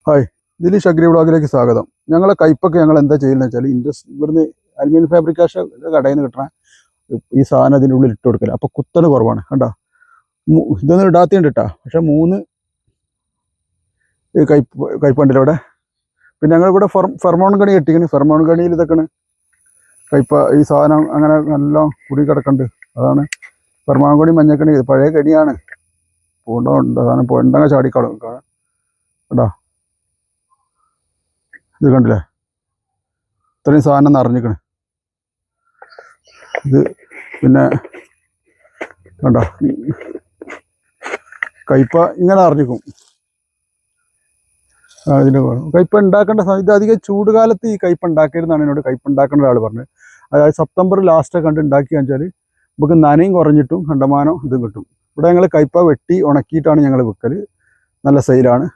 Hi, Dileesh agri വ്ളോഗിലേക്ക് സ്വാഗതം. ഞങ്ങളെ കയ്പൊക്കെ ഞങ്ങൾ എന്താ ചെയ്യുന്നത് വെച്ചാൽ ഇവിടുന്ന് അലുമിനിയം ഫാബ്രിക്കേഷൻ കടയിൽ നിന്ന് കിട്ടണ ഈ സാധനം അതിൻ്റെ ഉള്ളിൽ ഇട്ട് കൊടുക്കല. അപ്പോൾ കുത്തണ് കുറവാണ് കണ്ടോ. ഇതൊന്നും ഇടാത്തിയുണ്ട് കേട്ടോ, പക്ഷെ 3 കയ്പുണ്ടല്ലോ ഇവിടെ. പിന്നെ ഞങ്ങളിവിടെ ഫെർമോൺ കണി കെട്ടിക്കണ്. ഫെർമോൺ കണിയിൽ ഇതൊക്കെയാണ് കയ്പ. ഈ സാധനം അങ്ങനെ നല്ല കുടി കിടക്കുന്നുണ്ട്. അതാണ് ഫെർമോൺ കണി. മഞ്ഞക്കണി ഇത് പഴയ കണിയാണ്. പൂണ്ട സാധനം പൊണ്ടങ്ങ ചാടിക്കാളും കേട്ടോ. ഇത് കണ്ടില്ലേ, ഇത്രയും സാധനം നിറഞ്ഞിക്കണ്. ഇത് പിന്നെ കണ്ടോ, കയ്പ ഇങ്ങനെ അറിഞ്ഞിക്കും. ഇതിൻ്റെ കയ്പ ഉണ്ടാക്കേണ്ട സമയം ഇത് അധികം ചൂട് കാലത്ത് ഈ കയ്പ ഉണ്ടാക്കരുതെന്നാണ് എന്നോട് കയ്പ ഉണ്ടാക്കേണ്ട ഒരാൾ പറഞ്ഞത്. അതായത് സെപ്റ്റംബർ ലാസ്റ്റൊക്കെ കണ്ട് ഉണ്ടാക്കി വെച്ചാൽ നമുക്ക് നനയും കുറഞ്ഞിട്ടും കണ്ടമാനം ഇതും കിട്ടും. ഇവിടെ ഞങ്ങൾ കയ്പ വെട്ടി ഉണക്കിയിട്ടാണ് ഞങ്ങൾ വിൽക്കൽ. നല്ല സെയിലാണ്.